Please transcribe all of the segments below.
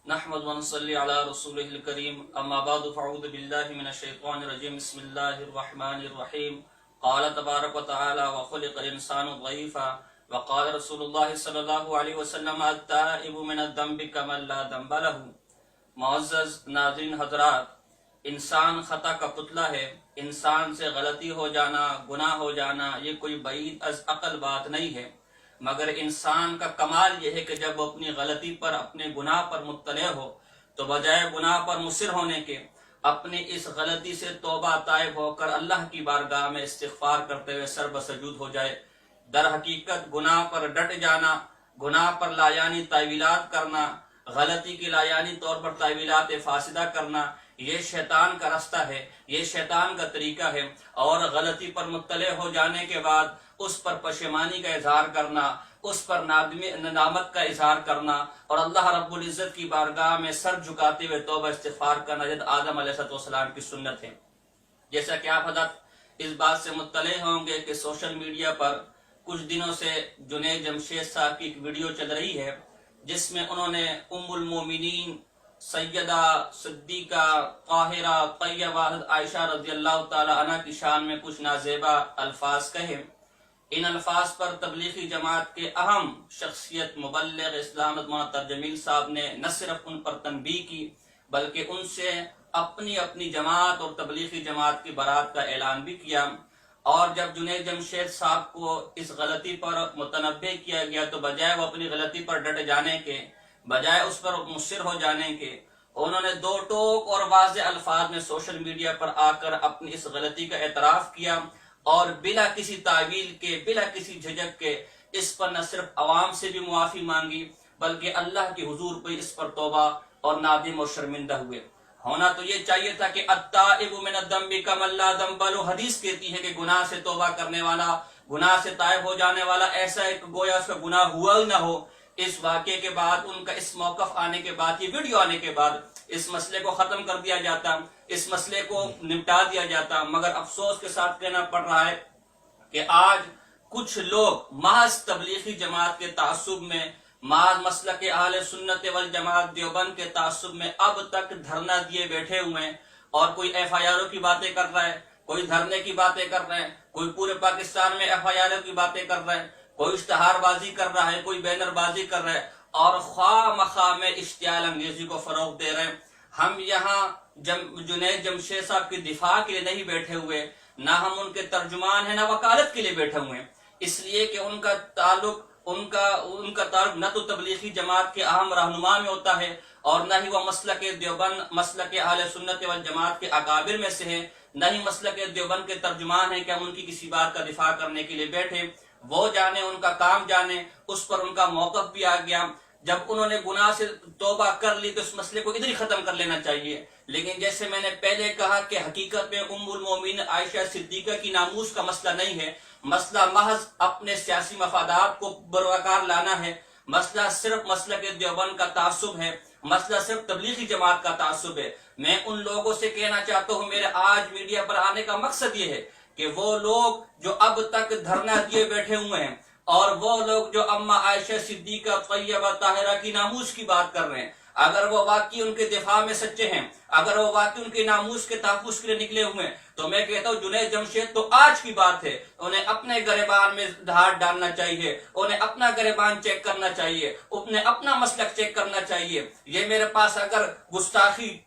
نحمد ونصلي على رسوله الكريم اما بعد فاعوذ بالله من الشيطان الرجيم بسم الله الرحمن الرحيم قال تبارك وتعالى وخلق الانسان ضعيفا وقال رسول الله صلى الله عليه وسلم التائب من الذنب كمن لا ذنب له۔ معزز ناظرین حضرات، انسان خطا کا پتلا ہے۔ انسان سے غلطی ہو جانا، گناہ ہو جانا یہ کوئی بعید از عقل بات نہیں ہے، مگر انسان کا کمال یہ ہے کہ جب وہ اپنی غلطی پر، اپنے گناہ پر مطلع ہو تو بجائے گناہ پر مصر ہونے کے اپنی اس غلطی سے توبہ طائب ہو کر اللہ کی بارگاہ میں استغفار کرتے ہوئے سر بسجود ہو جائے۔ در حقیقت گناہ پر ڈٹ جانا، گناہ پر لایانی تعویلات کرنا، غلطی کی لایانی طور پر تعویلات فاسدہ کرنا، یہ شیطان کا راستہ ہے، یہ شیطان کا طریقہ ہے۔ اور غلطی پر مطلع ہو جانے کے بعد اس پر پشیمانی کا اظہار کرنا، اس پر ندامت کا اظہار کرنا اور اللہ رب العزت کی بارگاہ میں سر جھکاتے ہوئے توبہ استغفار کرنا حضرت آدم علیہ السلام کی سنت ہے۔ جیسا کہ آپ حضرت اس بات سے مطلع ہوں گے کہ سوشل میڈیا پر کچھ دنوں سے جنید جمشید صاحب کی ایک ویڈیو چل رہی ہے جس میں انہوں نے ام المومنین سیدہ صدیقہ طاہرہ طیبہ عائشہ رضی اللہ تعالی عنہ کی شان میں کچھ نازیبا الفاظ کہے۔ ان الفاظ پر تبلیغی جماعت کے اہم شخصیت مبلغ اسلام مولانا جمیل صاحب نے نہ صرف ان پر تنبیہ کی بلکہ ان سے اپنی جماعت اور تبلیغی جماعت کی برات کا اعلان بھی کیا۔ اور جب جنید جمشید صاحب کو اس غلطی پر متنبہ کیا گیا تو بجائے وہ اپنی غلطی پر ڈٹ جانے کے، بجائے اس پر مصر ہو جانے کے، انہوں نے دو ٹوک اور واضح الفاظ میں سوشل میڈیا پر آ کر اپنی اس غلطی کا اعتراف کیا اور بلا کسی تعویل کے، بلا کسی جھجک کے اس پر نہ صرف عوام سے بھی معافی مانگی بلکہ اللہ کے حضور پہ اس پر توبہ اور نادم اور شرمندہ ہوئے۔ ہونا تو یہ چاہیے تھا کہ التائب من الذنب کمن لا ذنب له، حدیث کہتی ہے کہ گناہ سے توبہ کرنے والا، گناہ سے تائب ہو جانے والا ایسا ہے کہ گویا اس کا گناہ ہوا ہی نہ ہو۔ اس واقعے کے بعد، ان کا اس موقف آنے کے بعد، یہ ویڈیو آنے کے بعد اس مسئلے کو ختم کر دیا جاتا، اس مسئلے کو نمٹا دیا جاتا، مگر افسوس کے ساتھ کہنا پڑ رہا ہے کہ آج کچھ لوگ محض تبلیغی جماعت کے تعصب میں، محض مسلک اہل سنت والجماعت دیوبند کے تعصب میں اب تک دھرنا دیے بیٹھے ہوئے ہیں، اور کوئی ایف آئی آروں کی باتیں کر رہا ہے، کوئی دھرنے کی باتیں کر رہے ہیں، کوئی پورے پاکستان میں ایف آئی آروں کی باتیں کر رہے ہیں، کوئی اشتہار بازی کر رہا ہے، کوئی بینر بازی کر رہا ہے اور خواہ مخواہ میں اشتعال انگیزی کو فروغ دے رہے ہیں۔ ہم یہاں جنید جمشید صاحب کی دفاع کے لیے نہیں بیٹھے ہوئے، نہ ہم ان کے ترجمان ہیں، نہ وکالت کے لیے بیٹھے ہوئے ہیں، اس لیے کہ ان کا تعلق نہ تو تبلیغی جماعت کے اہم رہنما میں ہوتا ہے اور نہ ہی وہ مسلک دیوبند، مسلک اہل سنت والجماعت کے اکابر میں سے ہے، نہ ہی مسلک دیوبند کے ترجمان ہیں کہ ہم ان کی کسی بات کا دفاع کرنے کے لیے بیٹھے۔ وہ جانے، ان کا کام جانے، اس پر ان کا موقف بھی آ گیا۔ جب انہوں نے گناہ سے توبہ کر لی تو اس مسئلے کو ادھر ہی ختم کر لینا چاہیے، لیکن جیسے میں نے پہلے کہا کہ حقیقت میں ام المومنین عائشہ صدیقہ کی ناموس کا مسئلہ نہیں ہے، مسئلہ محض اپنے سیاسی مفادات کو بروکار لانا ہے، مسئلہ صرف مسلک دیوبند کا تعصب ہے، مسئلہ صرف تبلیغی جماعت کا تعصب ہے۔ میں ان لوگوں سے کہنا چاہتا ہوں، میرے آج میڈیا پر آنے کا مقصد یہ ہے کہ وہ لوگ جو اب تک دھرنا دیے بیٹھے ہوئے ہیں اور وہ لوگ جو اما عائشہ صدیقہ طیبہ طاہرہ کی ناموس کی بات کر رہے ہیں، اگر وہ واقعی ان کے دفاع میں سچے ہیں، اگر وہ واقعی ان کے ناموس کے تحفظ کے لیے نکلے ہوئے ہیں، تو میں کہتا ہوں جنید جمشید تو آج کی بات ہے، انہیں اپنے گریبان میں ہاتھ ڈالنا چاہیے، انہیں اپنا گریبان چیک کرنا چاہیے، انہیں اپنا مسلک چیک کرنا چاہیے۔ یہ میرے پاس اگر گستاخی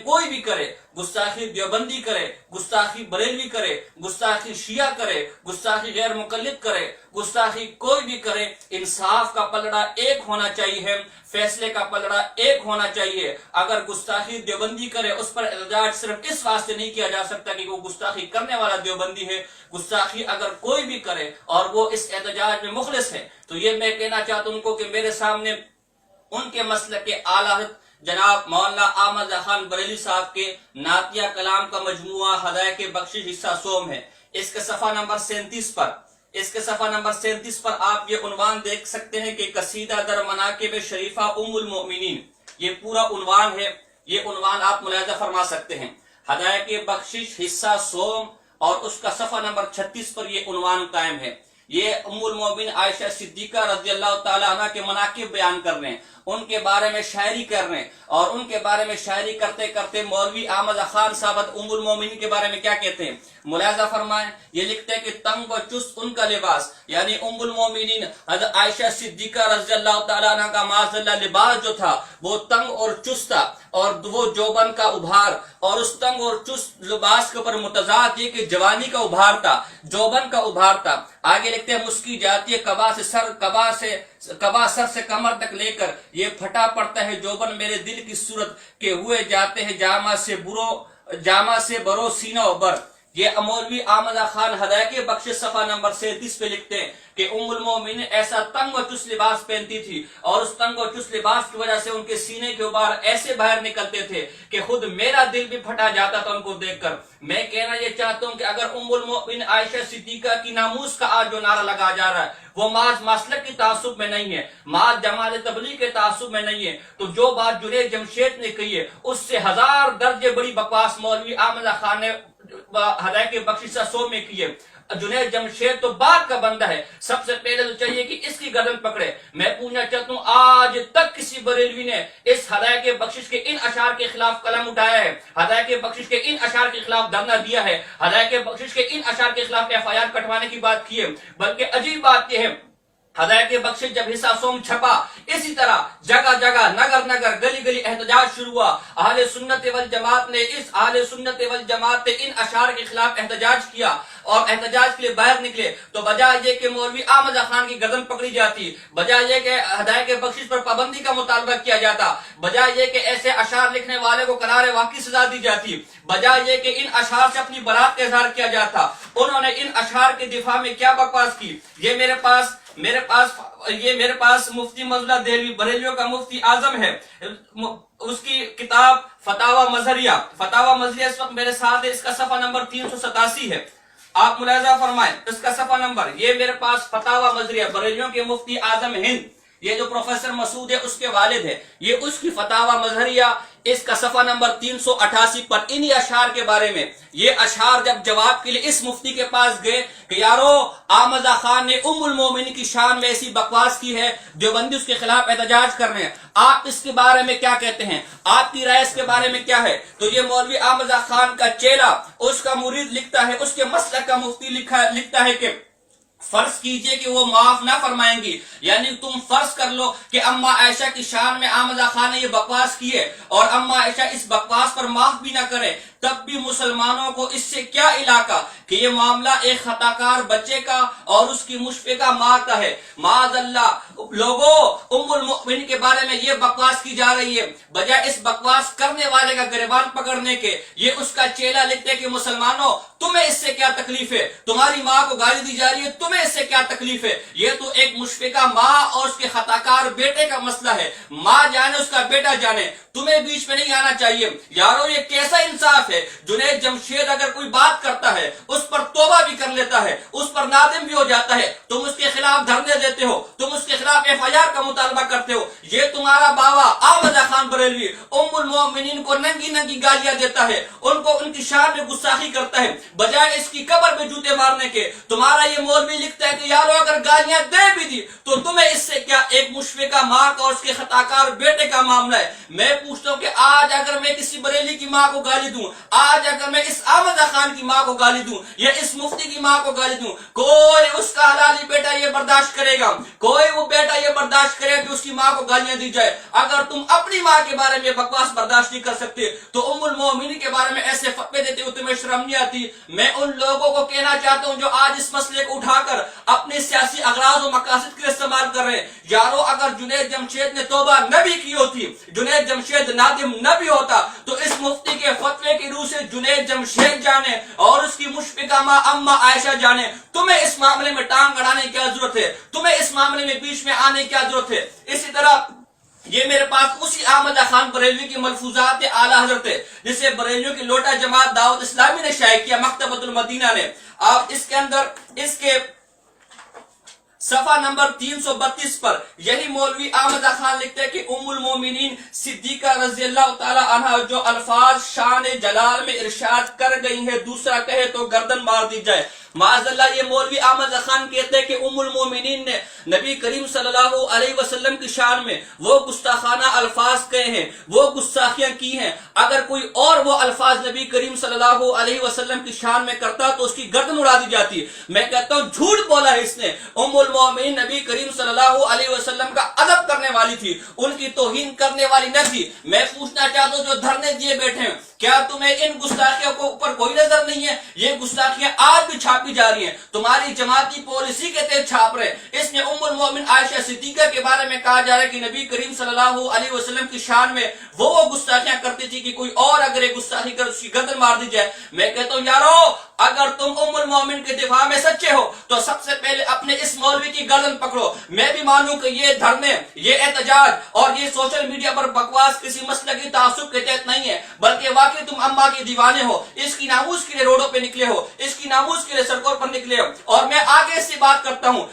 کوئی بھی کرے، گستاخی دیوبندی کرے، گستاخی بریلوی کرے، گستاخی شیعہ کرے، گستاخی غیر مقلد کرے، گستاخی کوئی بھی کرے، انصاف کا پلڑا ایک ہونا چاہیے، فیصلے کا پلڑا ایک ہونا چاہیے۔ اگر گستاخی دیوبندی کرے اس پر احتجاج صرف اس واسطے نہیں کیا جا سکتا کہ وہ گستاخی کرنے والا دیوبندی ہے، گستاخی اگر کوئی بھی کرے اور وہ اس احتجاج میں مخلص ہے تو یہ میں کہنا چاہتا ہوں ان کو کہ میرے سامنے ان کے مسلک کے اعلیٰ جناب مولانا احمد خان بریلوی صاحب کے نعتیہ کلام کا مجموعہ ہدایت بخشش حصہ سوم ہے، اس کے صفحہ نمبر 37 پر آپ یہ عنوان دیکھ سکتے ہیں کہ قصیدہ در مناقب شریفہ ام المؤمنین، یہ پورا عنوان ہے، یہ عنوان آپ ملاحظہ فرما سکتے ہیں، ہدایت بخشش حصہ سوم، اور اس کا صفحہ نمبر 36 پر یہ عنوان قائم ہے۔ یہ ام المومنین عائشہ صدیقہ رضی اللہ تعالی عنہ کے مناقب بیان کر رہے ہیں، ان کے بارے میں شاعری کر رہے ہیں، اور ان کے بارے میں شاعری کرتے کرتے مولوی احمد خان صاحب ام المومنین کے بارے میں کیا کہتے ہیں، ملاحظہ فرمائیں، یہ لکھتے ہیں کہ تنگ و چست ان کا لباس، یعنی ام المومنین حضرت عائشہ صدیقہ رضی اللہ تعالیٰ عنہ کا معاذ اللہ لباس جو تھا وہ تنگ اور چست تھا، اور وہ جوبن کا ابھار، اور اس تنگ اور چست لباس کے اوپر متضاد یہ کہ جوانی کا ابھار تھا، جوبن کا ابھار تھا۔ آگے لکھتے ہیں مسکی جاتی ہے کبا سر سے کمر تک لے کر، یہ پھٹا پڑتا ہے جوبن میرے دل کی صورت کے ہوئے جاتے ہیں جامہ سے برو سینہ و بر۔ یہ مولوی احمد خان ہدایت بخش صفحہ نمبر 37 پہ لکھتے ہیں کہ ام المومنین ایسا تنگ و چست لباس پہنتی تھی، اور اس تنگ و چست لباس کی وجہ سے ان کے سینے کے اوپر ایسے باہر نکلتے تھے کہ خود میرا دل بھی پھٹا جاتا تھا ان کو دیکھ کر۔ میں کہنا یہ چاہتا ہوں کہ اگر ام المومنین عائشہ صدیقہ کی ناموس کا آج جو نعرہ لگا جا رہا ہے وہ محض مسلک کی تعصب میں نہیں ہے، محض جماعت تبلیغ کے تعصب میں نہیں ہے، تو جو بات جنید جمشید نے کہی ہے اس سے 1000 درجے بڑی بکواس مولوی احمد خان نے ہدایت بخش 100 میں کی ہے۔ جنید جمشید تو بعد کا بندہ ہے، سب سے پہلے تو چاہیے کہ اس کی گردن پکڑے۔ میں پوچھنا چاہتا ہوں آج تک کسی بریلوی نے اس ہدایت بخشش کے ان اشعار کے خلاف قلم اٹھایا ہے، ہدایت بخشش کے ان اشعار کے خلاف دھرنا دیا ہے، ہدایت بخشش کے ان اشعار کے خلاف FIR کٹوانے کی بات کی ہے؟ بلکہ عجیب بات یہ ہے، ہدایت بخشش جب حصہ سوم چھپا اسی طرح جگہ جگہ نگر نگر گلی گلی احتجاج شروع ہوا۔ اہل سنت والجماعت نے ان اشعار کے خلاف احتجاج کیا، اور احتجاج کے لیے باہر نکلے تو بجائے یہ کہ مولوی احمد خان کی گردن پکڑی جاتی، بجائے یہ کہ ہدایت بخشش پر پابندی کا مطالبہ کیا جاتا، بجائے یہ کہ ایسے اشعار لکھنے والے کو قرار واقعی سزا دی جاتی، بجائے یہ کہ ان اشعار سے اپنی برات کا اظہار کیا جاتا، انہوں نے ان اشعار کے دفاع میں کیا بکواس کی۔ یہ میرے پاس مفتی مظلہ دہلوی بریلیوں کا مفتی اعظم ہے، اس کی کتاب فتاوی مظہریہ اس وقت میرے ساتھ ہے، اس کا صفحہ نمبر 387 ہے، آپ ملاحظہ فرمائیں اس کا صفحہ نمبر۔ یہ میرے پاس فتاوی مظہریہ بریلیوں کے مفتی اعظم ہند، یہ جو پروفیسر مسعود ہے اس کے والد ہے، یہ اس کی فتاوی مظہریہ اس کا صفحہ نمبر 388 پر انہی اشعار کے بارے میں، یہ اشعار جب جواب کے لیے اس مفتی کے پاس گئے کہ یارو احمد خان نے ام المومنین کی شان میں ایسی بکواس کی ہے، دیوبندی اس کے خلاف احتجاج کر رہے ہیں، آپ اس کے بارے میں کیا کہتے ہیں، آپ کی رائے اس کے بارے میں کیا ہے؟ تو یہ مولوی احمد خان کا چیلا، اس کا مرید لکھتا ہے، اس کے مسلک کا مفتی لکھتا ہے کہ فرض کیجئے کہ وہ معاف نہ فرمائیں گی، یعنی تم فرض کر لو کہ اما عائشہ کی شان میں احمد خان نے یہ بکواس کی ہے اور اما عائشہ اس بکواس پر معاف بھی نہ کرے، تب بھی مسلمانوں کو اس سے کیا علاقہ کہ یہ معاملہ ایک خطا کار بچے کا اور اس کی مشفقہ ماں کا ہے۔ معاذ اللہ لوگوں، ام المؤمنین کے بارے میں یہ بکواس کی جا رہی ہے، بجائے اس بکواس کرنے والے کا گریبان پکڑنے کے یہ اس کا چیلا لکھتے کہ مسلمانوں تمہیں اس سے کیا تکلیف ہے، تمہاری ماں کو گالی دی جا رہی ہے، تمہیں اس سے کیا تکلیف ہے؟ یہ تو ایک مشفقہ ماں اور اس کے خطا کار بیٹے کا مسئلہ ہے، ماں جانے اس کا بیٹا جانے، تمہیں بیچ میں نہیں آنا چاہیے۔ یارو یہ کیسا انصاف ہے؟ جنید جمشید اگر کوئی بات کرتا ہے اس پر توبہ بھی کر لیتا ہے، اس پر نادم بھی ہو جاتا ہے، تم اس کے خلاف دھرنے دیتے ہو، تم اس کے خلاف FIR کا مطالبہ کرتے ہو۔ یہ تمہارا باوا احمد خان بریلوی ام المومنین کو ننگی ننگی گالیاں دیتا ہے، ان کی شان میں گستاخی کرتا ہے، بجائے اس کی قبر پہ جوتے مارنے کے تمہارا یہ مولوی لکھتا ہے کہ یارو اگر گالیاں دے بھی دی تو تمہیں اس سے کیا، ایک مشفقہ ماں کا اور اس کے خطا کار بیٹے کا معاملہ ہے۔ میں پوچھتا ہوں کہ آج اگر میں کسی بریلی کی ماں کو گالی دوں، آج اگر میں اس احمد خان کی ماں کو گالی دوں یا اس مفتی کی ماں کو گالی دوں، کوئی اس کا حلالی بیٹا یہ برداشت کرے گا؟ کوئی وہ بیٹا یہ برداشت کرے کہ اس کی ماں کو گالیاں دی جائے؟ اگر تم اپنی ماں کے بارے میں بکواس برداشت نہیں کر سکتے تو ام المومنین کے بارے میں ایسے فتوے دیتے ہو تمہیں شرم نہیں آتی؟ میں ان لوگوں کو کہنا چاہتا ہوں جو آج اس مسئلے کو اٹھا کر اپنے سیاسی اغراض و مقاصد کے لیے استعمال کر رہے ہیں، یارو اگر جنید جمشید نے توبہ نہ بھی کی ہوتی، جنید جمشید نادم نہ بھی ہوتا، تو اس مفتی کے فتوے کی روح سے جنید جمشید جانے اور اس کی مشفقہ ماں اما عائشہ جانے، تمہیں اس معاملے میں ٹانگ اڑانے کی کیا ضرورت ہے؟ تمہیں اس معاملے میں بیچ میں آنے کی کیا ضرورت ہے؟ اسی طرح یہ میرے پاس اسی احمد خان بریلوی کی ملفوظات اعلیٰ حضرت ہے جسے بریلیوں کی لوٹا جماعت دعوت اسلامی نے شائع کیا، مکتبۃ المدینہ نے۔ آپ اس کے اندر اس کے صفحہ نمبر 332 پر یہی مولوی احمد خان لکھتے ہیں کہ ام المومنین صدیقہ رضی اللہ تعالی عنہ جو الفاظ شان جلال میں ارشاد کر گئی ہے، دوسرا کہے تو گردن مار دی جائے، معاذ اللہ یہ مولوی احمد خان کہتے ہیں کہ ام المومنین نے نبی کریم صلی اللہ علیہ وسلم کی شان میں وہ گستاخانہ الفاظ کہے ہیں، وہ گستاخیاں کی ہیں، اگر کوئی اور وہ الفاظ نبی کریم صلی اللہ علیہ وسلم کی شان میں کرتا تو اس کی گردن اڑا دی جاتی۔ میں کہتا ہوں جھوٹ بولا ہے اس نے۔ ام المومنین نبی کریم صلی اللہ علیہ وسلم کا ادب کرنے والی تھی، ان کی توہین کرنے والی نہ تھی۔ میں پوچھنا چاہتا ہوں جو دھرنے دیے بیٹھے ہیں، کیا تمہیں ان گستاخیوں کو اوپر کوئی نظر نہیں ہے؟ یہ گستاخیاں آج بھی چھاپی جا رہی ہیں، تمہاری جماعتی پالیسی کے تحت چھاپ رہے ہیں۔ اس میں ام المومن عائشہ صدیقہ کے بارے میں کہا جا رہا ہے کہ نبی کریم صلی اللہ علیہ وسلم کی شان میں وہ گستاخیاں کرتی تھی کہ کوئی اور اگر ایک گستاخی کر اس کی گردن مار دی جائے۔ میں کہتا ہوں یارو اگر تم ام المومن کے دفاع میں سچے ہو تو سب سے پہلے اپنے اس مولوی کی گردن پکڑو۔ میں بھی مانوں کہ یہ دھرنے، یہ احتجاج اور یہ سوشل میڈیا پر بکواس کسی مسلکی تعصب کے تحت نہیں ہے، بلکہ واقعی تم اماں کے دیوانے ہو، اس کی ناموس کے لیے روڈوں پہ نکلے ہو، اس کی ناموس کے لیے سڑکوں پر نکلے ہو۔ اور میں آگے سے بات کرتا ہوں،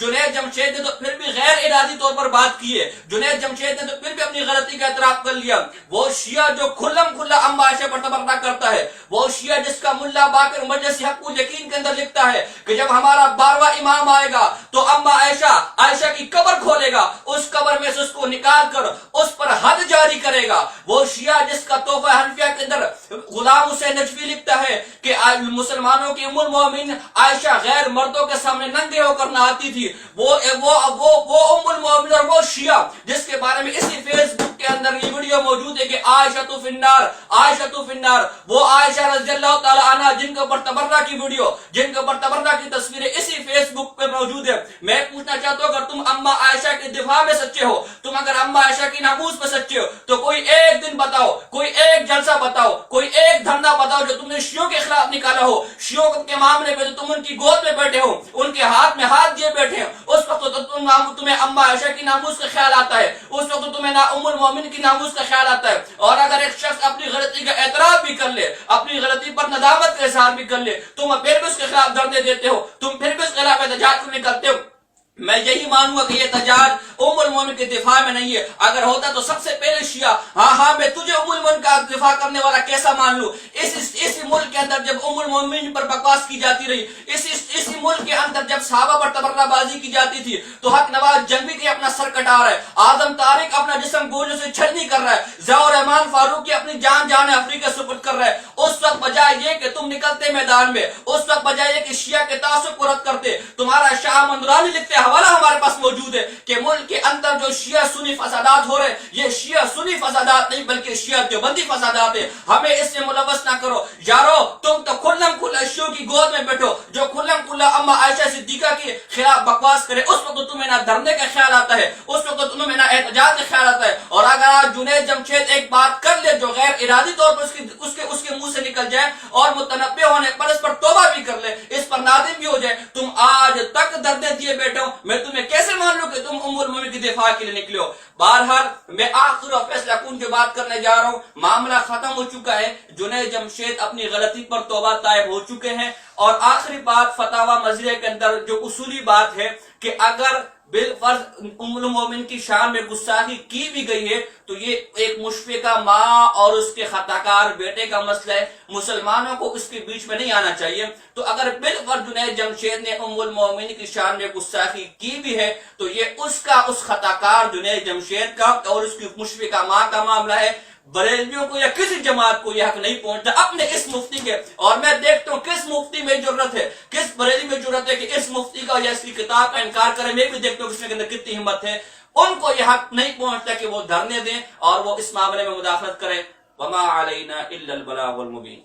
جنید جمشید نے تو پھر بھی غیر ارادی طور پر بات کی ہے، جنید جمشید نے تو پھر بھی اپنی غلطی کا اعتراف کر لیا۔ وہ شیعہ جو کھلم کھلا اما عائشہ پر تبرہ کرتا ہے، وہ شیعہ جس کا ملا باقر مجلس حق الیقین کے اندر لکھتا ہے کہ جب ہمارا 12واں امام آئے گا تو اما عائشہ کی قبر کھولے گا، اس قبر میں سے اس کو نکال کر اس پر حد جاری کرے گا۔ وہ شیعہ جس کا تحفہ حنفیہ کے اندر غلام حسین نجفی لکھتا ہے کہ مسلمانوں کی ام المومنین عائشہ غیر مردوں کے سامنے ننگے ہو کر نہ آتی تھی، وہ ام المومنین اور وہ شیعہ جس کے بارے میں اسی فیس بک کے اندر یہ ویڈیو موجود ہے کہ عائشہ فی النار، عائشہ فی النار، وہ عائشہ رضی اللہ تعالی عنہ جن کے اوپر تبرہ کی ویڈیو، جن کے اوپر تبرہ کی تصویریں اسی فیس بک پہ موجود ہے۔ میں پوچھنا چاہتا ہوں اگر تم اما عائشہ کے دفاع میں سچے ہو، تم اگر اما عائشہ کی ناموس میں سچے ہو تو کوئی ایک دن بتاؤ، کوئی ایک جلسہ بتاؤ، کوئی ایک دھرنا بتاؤ جو تم نے شیعوں کے خلاف نکالا ہو۔ شیعوں کے معاملے میں تو تم ان کی گود میں بیٹھے ہو، ان کے ہاتھ میں ہاتھ دیے بیٹھے ہیں، اس وقت تو تمہیں اما عائشہ کی ناموس کا خیال آتا ہے، اس وقت تو تمہیں ام المومن کی ناموس کا خیال آتا ہے۔ اور اگر ایک شخص اپنی غلطی کا اعتراف بھی کر لے، اپنی غلطی پر ندامت کا اظہار بھی کر لے، تم پھر بھی اس کے خلاف دھرنے دیتے ہو، تم پھر بھی اس کے خلاف احتجاج کو نکلتے ہو۔ میں یہی مانوں گا کہ یہ احتجاج ام المومن کے دفاع میں نہیں ہے، اگر ہوتا تو سب سے پہلے شیعہ، ہاں میں تجھے ام المومن کا دفاع کرنے والا کیسا مان لوں؟ اسی ملک کے اندر جب ام المومن پر بکواس کی جاتی رہی، اسی ملک کے اندر جب صحابہ پر تبرہ بازی کی جاتی تھی تو حق نواز جنگی کے اپنا سر کٹا رہا ہے، آدم طارق اپنا جسم گولیوں سے چھلنی کر رہا ہے، ضیاء الرحمان فاروقی اپنی جان افریقہ سپرد کر رہا ہے، اس وقت بجائے یہ کہ تم نکلتے میدان میں، اس وقت بجائے یہ کہ شیعہ کے تعصب کو رد کرتے، تمہارا شاہ مندرانی لکھتے حوالہ ہمارے پاس موجود ہے کہ ملک کے اندر جو شیعہ سنی فسادات ہو رہے، یہ شیعہ سنی فسادات نہیں بلکہ شیعہ دیوبندی فسادات ہے، ہمیں اس سے ملوث نہ کرو۔ یارو تم تو کھلم کھلا شیعوں کی گود میں بیٹھو، جو کھلم کھلا اما عائشہ صدیقہ کے خلاف بکواس کرے، اس وقت تمہیں نہ دھرنے کا خیال آتا ہے، اس وقت تمہیں نہ احتجاج کا خیال آتا ہے۔ اور اگر آج جنید جمشید ایک بات کر لے جو غیر ارادی طور پر اس کے منہ سے نکل جائے اور متنبع ہونے پر اس پر توبہ بھی کر لے، اس پر نادم بھی ہو جائے، تم آج تک دھرنے دیے بیٹھے ہو، میں تمہیں کیسے مان لوں کہ تم ام المومنین کی دفاع کے لیے نکلے ہو؟ بہرحال میں آخر اور فیصلہ کن جو بات کرنے جا رہا ہوں، معاملہ ختم ہو چکا ہے، جنید جمشید اپنی غلطی پر توبہ طائب ہو چکے ہیں۔ اور آخری بات فتاوی مزریہ کے اندر جو اصولی بات ہے کہ اگر بالفرض ام المومن کی شان میں گستاخی کی بھی گئی ہے تو یہ ایک مشفقہ ماں اور اس کے خطاکار بیٹے کا مسئلہ ہے، مسلمانوں کو اس کے بیچ میں نہیں آنا چاہیے۔ تو اگر بالفرض جنید جمشید نے ام المومن کی شان میں گستاخی کی بھی ہے تو یہ اس خطاکار جنید جمشید کا اور اس کی مشفقہ ماں کا معاملہ ہے، بریلویوں کو یا کسی جماعت کو یہ حق نہیں پہنچتا اپنے اس مفتی کے۔ اور میں دیکھتا ہوں کس مفتی میں جرت ہے، کس بریلوی میں جرت ہے کہ اس مفتی کا یا اس کی کتاب کا انکار کرے۔ میں بھی دیکھتا ہوں اس کے اندر کتنی ہمت ہے، ان کو یہ حق نہیں پہنچتا کہ وہ دھرنے دیں اور وہ اس معاملے میں مداخلت کریں۔ وما علینا الا البلاغ المبین۔